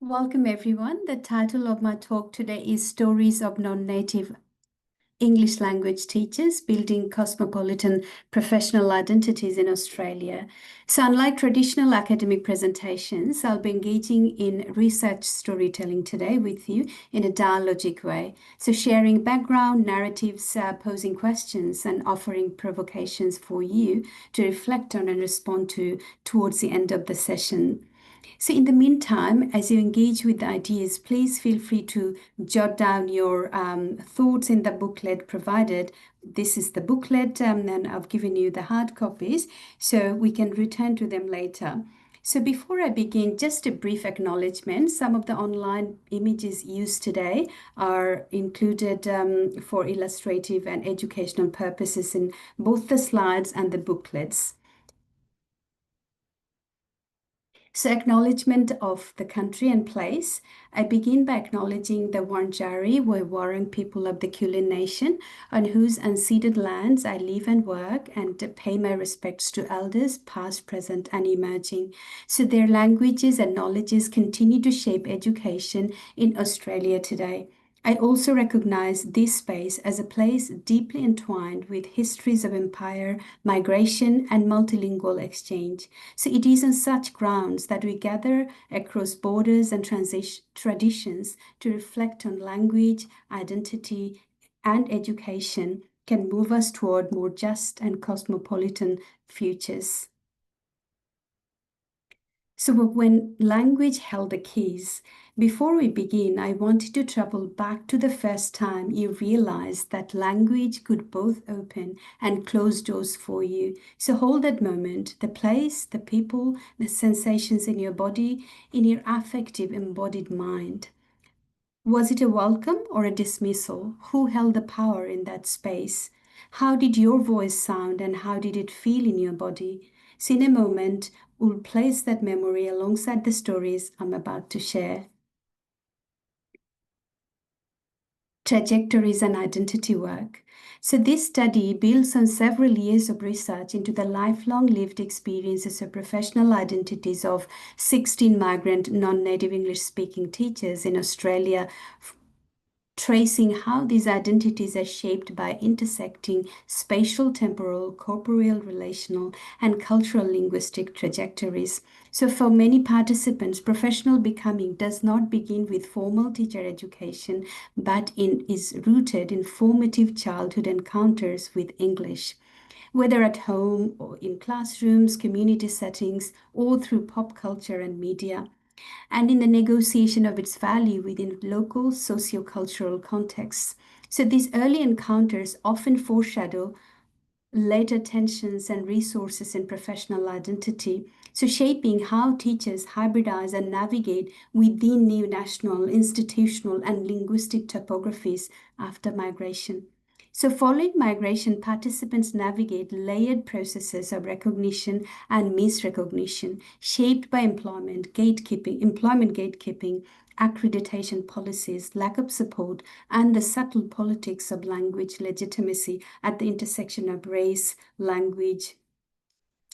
Welcome, everyone. The title of my talk today is Stories of Non-Native English Language Teachers Building Cosmopolitan Professional Identities in Australia. So, unlike traditional academic presentations, I'll be engaging in research storytelling today with you in a dialogic way. So, sharing background, narratives, posing questions, and offering provocations for you to reflect on and respond to towards the end of the session. So, in the meantime, as you engage with the ideas, please feel free to jot down your thoughts in the booklet provided. This is the booklet, and I've given you the hard copies so we can return to them later. So, before I begin, just a brief acknowledgement. Some of the online images used today are included for illustrative and educational purposes in both the slides and the booklets. So, acknowledgement of the country and place. I begin by acknowledging the Wurundjeri Woi-wurrung people of the Kulin Nation, on whose unceded lands I live and work, and pay my respects to elders, past, present, and emerging. So, their languages and knowledges continue to shape education in Australia today. I also recognize this space as a place deeply entwined with histories of empire, migration, and multilingual exchange. So it is on such grounds that we gather across borders and traditions to reflect on language, identity, and education can move us toward more just and cosmopolitan futures. So when language held the keys, before we begin, I wanted to travel back to the first time you realized that language could both open and close doors for you. So hold that moment, the place, the people, the sensations in your body, in your affective embodied mind. Was it a welcome or a dismissal? Who held the power in that space? How did your voice sound and how did it feel in your body? So, in a moment, we'll place that memory alongside the stories I'm about to share. Trajectories and identity work. So, this study builds on several years of research into the lifelong lived experiences of professional identities of 16 migrant non native English speaking teachers in Australia, tracing how these identities are shaped by intersecting spatial, temporal, corporeal, relational, and cultural linguistic trajectories. So, for many participants, professional becoming does not begin with formal teacher education, but is rooted in formative childhood encounters with English. Whether at home or in classrooms, community settings, or through pop culture and media, and in the negotiation of its value within local sociocultural contexts. So these early encounters often foreshadow later tensions and resources in professional identity. So shaping how teachers hybridize and navigate within new national, institutional, and linguistic topographies after migration. So, following migration, participants navigate layered processes of recognition and misrecognition, shaped by employment gatekeeping, accreditation policies, lack of support, and the subtle politics of language legitimacy at the intersection of race, language,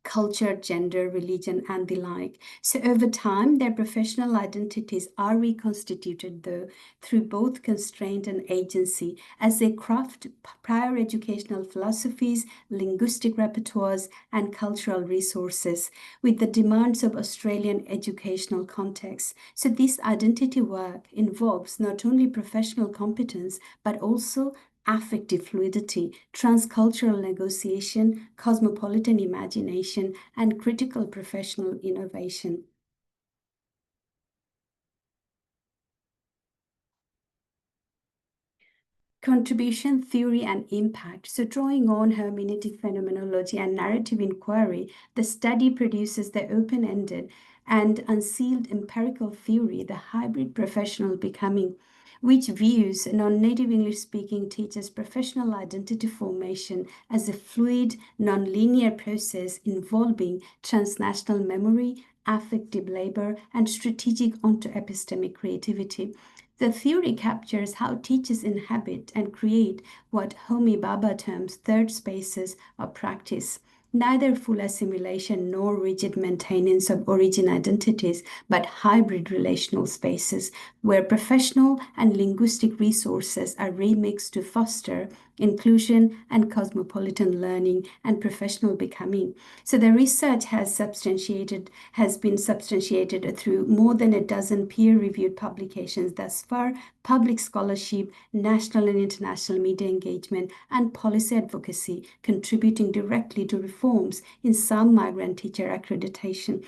culture, gender, religion, and the like. So, over time, their professional identities are reconstituted, though, through both constraint and agency as they craft prior educational philosophies, linguistic repertoires, and cultural resources with the demands of Australian educational context. So, this identity work involves not only professional competence but also affective fluidity, transcultural negotiation, cosmopolitan imagination, and critical professional innovation. Contribution, theory, and impact. So, drawing on hermeneutic phenomenology and narrative inquiry, the study produces the open ended and unsealed empirical theory, the hybrid professional becoming, which views non native English speaking teachers' professional identity formation as a fluid, non-linear process involving transnational memory, affective labor, and strategic onto epistemic creativity. The theory captures how teachers inhabit and create what Homi Bhabha terms third spaces of practice, neither full assimilation nor rigid maintenance of origin identities, but hybrid relational spaces where professional and linguistic resources are remixed to foster inclusion and cosmopolitan learning and professional becoming. So the research has been substantiated through more than a dozen peer-reviewed publications thus far, public scholarship, national and international media engagement, and policy advocacy, contributing directly to reforms in some migrant teacher accreditation.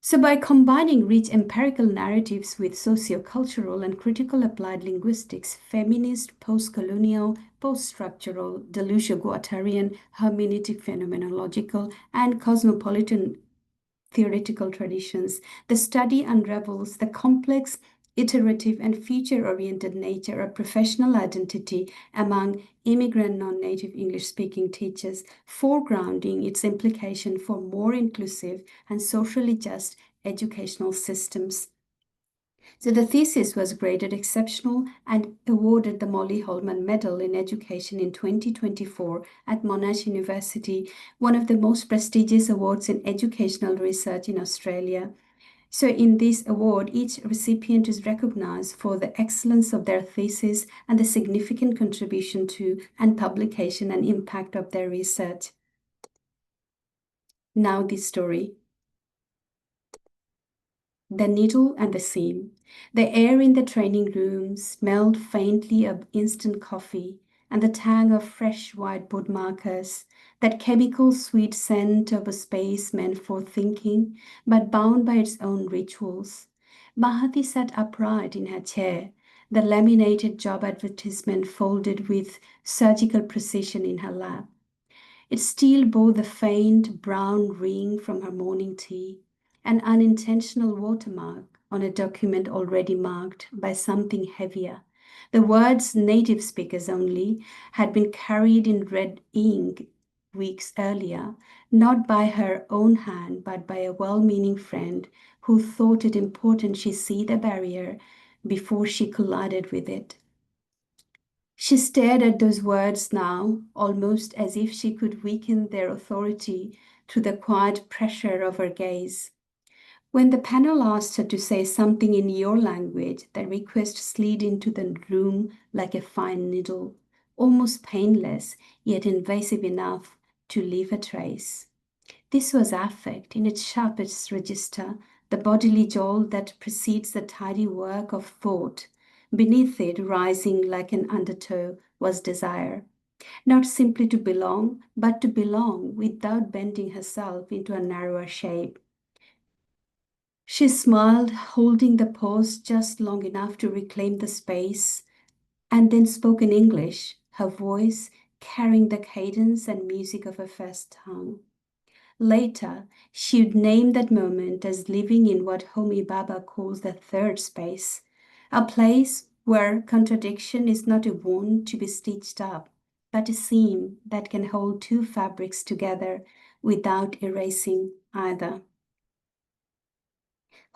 So, by combining rich empirical narratives with sociocultural and critical applied linguistics, feminist, post-colonial, post-structural, delusion-guattarian, hermeneutic, phenomenological, and cosmopolitan theoretical traditions, the study unravels the complex, iterative, and future oriented nature of professional identity among immigrant non native English speaking teachers, foregrounding its implication for more inclusive and socially just educational systems. So the thesis was graded exceptional and awarded the Molly Holman Medal in Education in 2024 at Monash University, one of the most prestigious awards in educational research in Australia. So in this award, each recipient is recognized for the excellence of their thesis and the significant contribution to and publication and impact of their research. Now this story. The needle and the seam. The air in the training room smelled faintly of instant coffee and the tang of fresh whiteboard markers, that chemical sweet scent of a space meant for thinking, but bound by its own rituals. Mahati sat upright in her chair, the laminated job advertisement folded with surgical precision in her lap. It still bore the faint brown ring from her morning tea, an unintentional watermark on a document already marked by something heavier. The words native speakers only had been carried in red ink weeks earlier, not by her own hand, but by a well meaning friend who thought it important she see the barrier before she collided with it. She stared at those words now, almost as if she could weaken their authority through the quiet pressure of her gaze. When the panel asked her to say something in your language, the request slid into the room like a fine needle, almost painless, yet invasive enough to leave a trace. This was affect in its sharpest register, the bodily jolt that precedes the tidy work of thought. Beneath it, rising like an undertow, was desire. Not simply to belong, but to belong without bending herself into a narrower shape. She smiled, holding the pause just long enough to reclaim the space, and then spoke in English, her voice carrying the cadence and music of her first tongue. Later, she'd name that moment as living in what Homi Bhabha calls the third space, a place where contradiction is not a wound to be stitched up, but a seam that can hold two fabrics together without erasing either.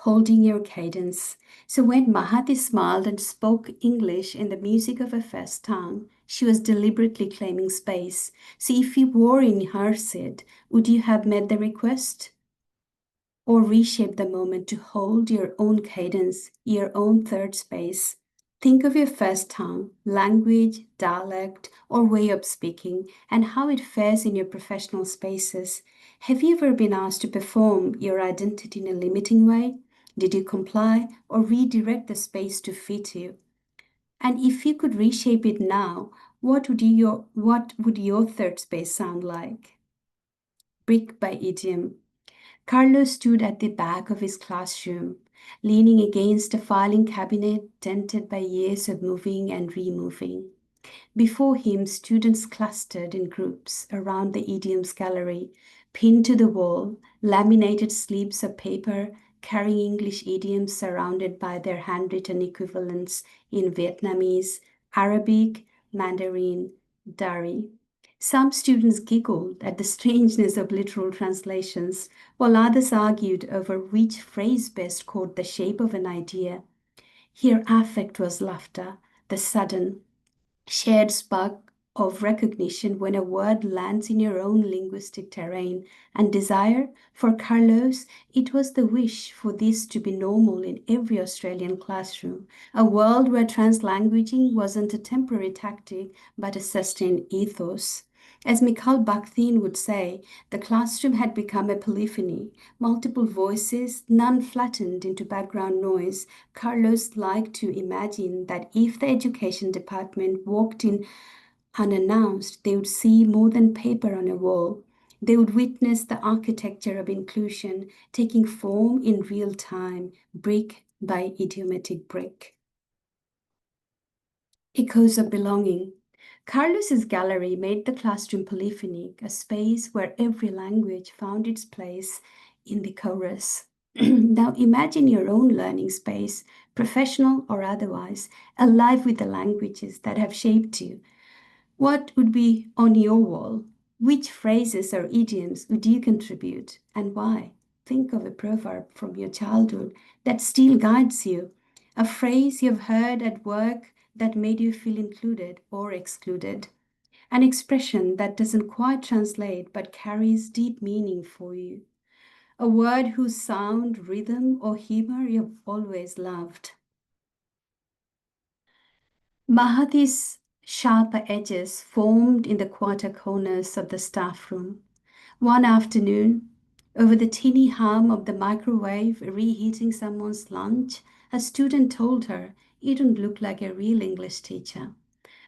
Holding your cadence. So when Mahati smiled and spoke English in the music of her first tongue, she was deliberately claiming space. See, if you were in her seat, would you have met the request? Or reshape the moment to hold your own cadence, your own third space? Think of your first tongue, language, dialect, or way of speaking, and how it fares in your professional spaces. Have you ever been asked to perform your identity in a limiting way? Did you comply or redirect the space to fit you? And if you could reshape it now, what would your third space sound like? Brick by idiom. Carlos stood at the back of his classroom, leaning against a filing cabinet dented by years of moving and removing. Before him, students clustered in groups around the idioms gallery, pinned to the wall, laminated slips of paper carrying English idioms surrounded by their handwritten equivalents in Vietnamese, Arabic, Mandarin, Dari. Some students giggled at the strangeness of literal translations, while others argued over which phrase best caught the shape of an idea. Here, affect was laughter, the sudden, shared spark of recognition when a word lands in your own linguistic terrain. And desire, for Carlos, it was the wish for this to be normal in every Australian classroom, a world where translanguaging wasn't a temporary tactic but a sustained ethos. As Mikhail Bakhtin would say, the classroom had become a polyphony, multiple voices, none flattened into background noise. Carlos liked to imagine that if the education department walked in unannounced, they would see more than paper on a wall. They would witness the architecture of inclusion taking form in real time, brick by idiomatic brick. Echoes of belonging. Carlos's gallery made the classroom polyphonic, a space where every language found its place in the chorus. Now imagine your own learning space, professional or otherwise, alive with the languages that have shaped you. What would be on your wall? Which phrases or idioms would you contribute and why? Think of a proverb from your childhood that still guides you, a phrase you've heard at work that made you feel included or excluded, an expression that doesn't quite translate but carries deep meaning for you, a word whose sound, rhythm, or humor you've always loved. Mahati's sharper edges formed in the quarter corners of the staff room. One afternoon, over the tinny hum of the microwave reheating someone's lunch, a student told her, "You don't look like a real English teacher."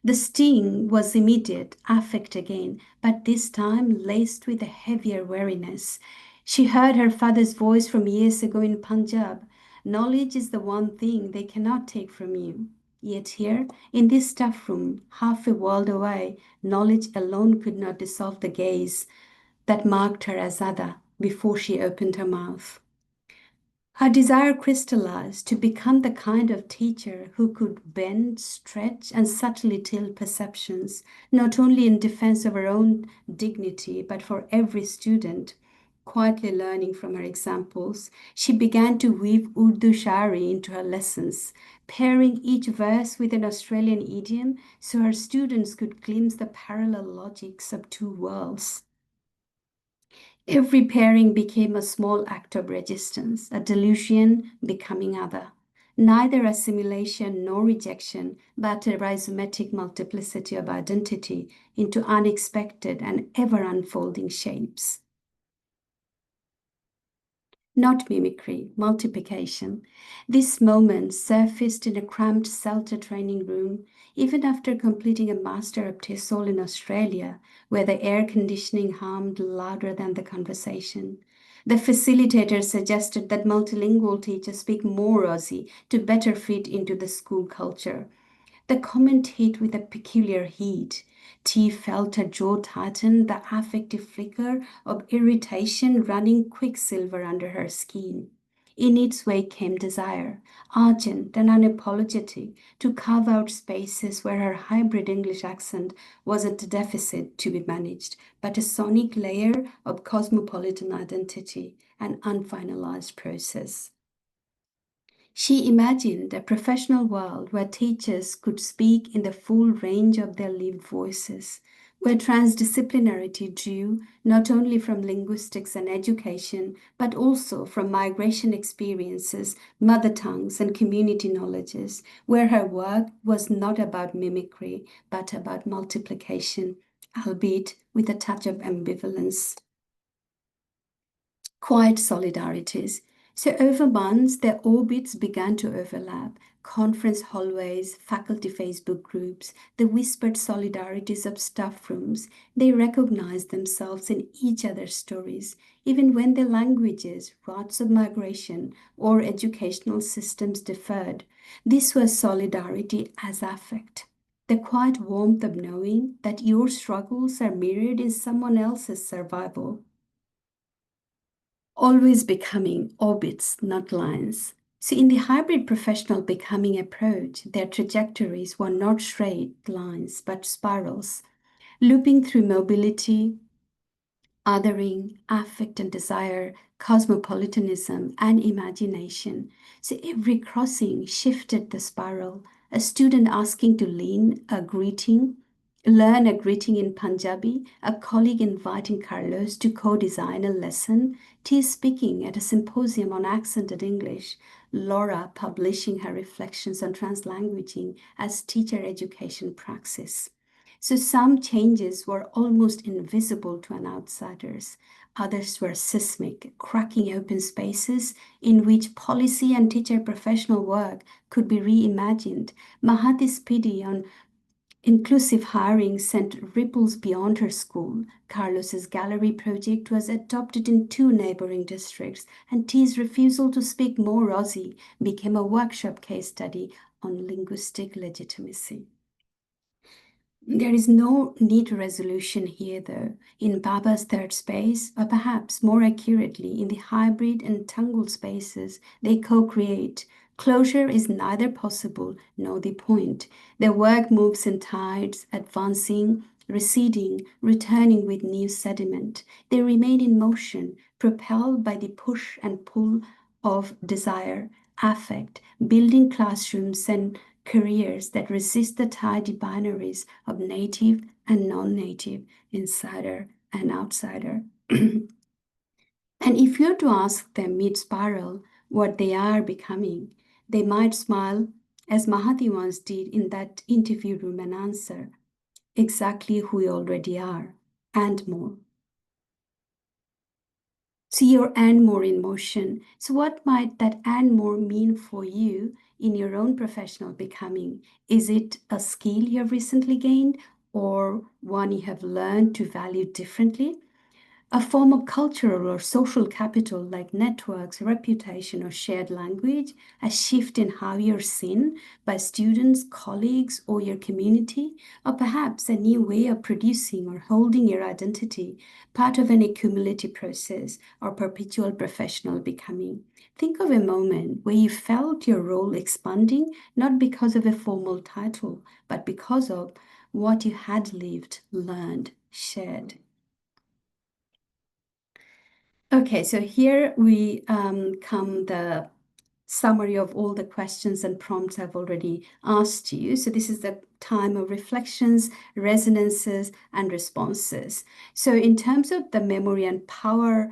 The sting was immediate, affect again, but this time laced with a heavier weariness. She heard her father's voice from years ago in Punjab. Knowledge is the one thing they cannot take from you. Yet here, in this staff room, half a world away, knowledge alone could not dissolve the gaze that marked her as other before she opened her mouth. Her desire crystallized to become the kind of teacher who could bend, stretch, and subtly tilt perceptions, not only in defense of her own dignity, but for every student. Quietly learning from her examples, she began to weave Urdu Shari into her lessons, pairing each verse with an Australian idiom so her students could glimpse the parallel logics of two worlds. Every pairing became a small act of resistance, a delusion becoming other. Neither assimilation nor rejection, but a rhizomatic multiplicity of identity into unexpected and ever unfolding shapes. Not mimicry, multiplication. This moment surfaced in a cramped CELTA training room, even after completing a Master of TESOL in Australia, where the air conditioning hummed louder than the conversation. The facilitator suggested that multilingual teachers speak more Aussie to better fit into the school culture. The comment hit with a peculiar heat. T felt her jaw tighten, the affective flicker of irritation running quicksilver under her skin. In its wake came desire, urgent and unapologetic, to carve out spaces where her hybrid English accent wasn't a deficit to be managed, but a sonic layer of cosmopolitan identity, an unfinalized process. She imagined a professional world where teachers could speak in the full range of their lived voices, where transdisciplinarity drew not only from linguistics and education, but also from migration experiences, mother tongues, and community knowledges, where her work was not about mimicry, but about multiplication, albeit with a touch of ambivalence. Quiet solidarities. So over months, their orbits began to overlap. Conference hallways, faculty Facebook groups, the whispered solidarities of staff rooms, they recognized themselves in each other's stories, even when their languages, routes of migration, or educational systems differed. This was solidarity as affect. The quiet warmth of knowing that your struggles are mirrored in someone else's survival. Always becoming orbits, not lines. So, in the hybrid professional becoming approach, their trajectories were not straight lines but spirals, looping through mobility, othering, affect and desire, cosmopolitanism, and imagination. So, every crossing shifted the spiral, a student asking to lean, a greeting, learn a greeting in Punjabi, a colleague inviting Carlos to co-design a lesson, T speaking at a symposium on accented English, Laura publishing her reflections on translanguaging as teacher education praxis. So some changes were almost invisible to an outsiders. Others were seismic, cracking open spaces in which policy and teacher professional work could be reimagined. Mahati's pity on inclusive hiring sent ripples beyond her school. Carlos's gallery project was adopted in two neighboring districts, and T's refusal to speak more Aussie became a workshop case study on linguistic legitimacy. There is no neat resolution here, though. In Baba's third space, or perhaps more accurately, in the hybrid and tangled spaces they co create, closure is neither possible nor the point. Their work moves in tides, advancing, receding, returning with new sediment. They remain in motion, propelled by the push and pull of desire, affect, building classrooms and careers that resist the tidy binaries of native and non-native, insider and outsider. And if you're to ask them mid-spiral what they are becoming, they might smile, as Mahati once did in that interview room, and answer, exactly who we already are, and more. So you're and more in motion. So what might that and more mean for you in your own professional becoming? Is it a skill you have recently gained or one you have learned to value differently? A form of cultural or social capital like networks, reputation, or shared language, a shift in how you're seen by students, colleagues, or your community, or perhaps a new way of producing or holding your identity, part of an accumulative process or perpetual professional becoming. Think of a moment where you felt your role expanding, not because of a formal title, but because of what you had lived, learned, shared. Okay, so here we come the summary of all the questions and prompts I've already asked you. So this is the time of reflections, resonances, and responses. So in terms of the memory and power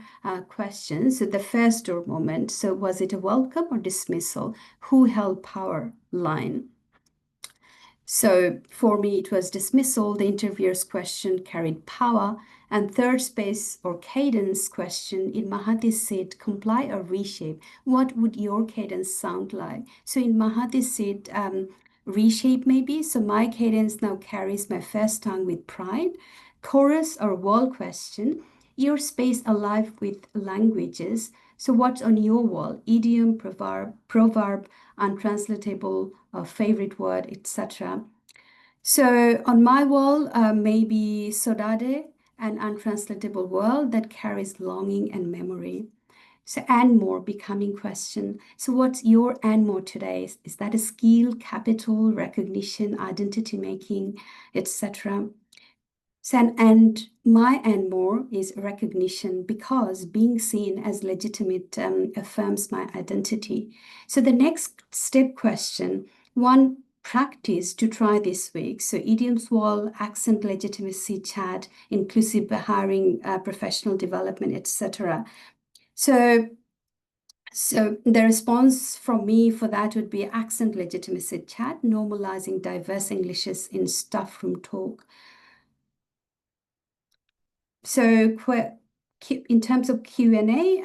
questions, so the first door moment, so was it a welcome or dismissal? Who held power line? So for me, it was dismissal. The interviewer's question carried power. And third space or cadence question in Mahati's said, comply or reshape. What would your cadence sound like? So in Mahati's said, reshape maybe. So my cadence now carries my first tongue with pride. Chorus or wall question. Your space alive with languages. So what's on your wall? Idiom, proverb, untranslatable, favorite word, etc. So on my wall, maybe Sodade, an untranslatable word that carries longing and memory. So and more becoming question. So what's your and more today? Is that a skill, capital, recognition, identity making, etc.? And my and more is recognition because being seen as legitimate affirms my identity. So the next step question, one practice to try this week. So idioms wall, accent legitimacy chat, inclusive hiring, professional development, etc. So so the response from me for that would be accent legitimacy chat, normalizing diverse Englishes in staff room talk. So in terms of Q&A,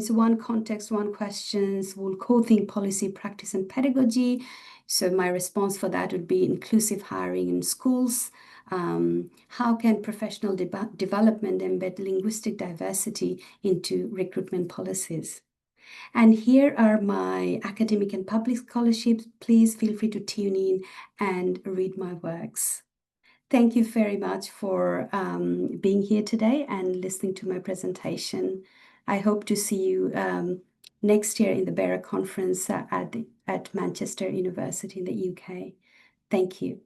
so one context, one questions, will co-think policy, practice, and pedagogy. So my response for that would be inclusive hiring in schools. How can professional development embed linguistic diversity into recruitment policies? And here are my academic and public scholarships. Please feel free to tune in and read my works. Thank you very much for being here today and listening to my presentation. I hope to see you next year in the BERA conference at Manchester University in the UK. Thank you.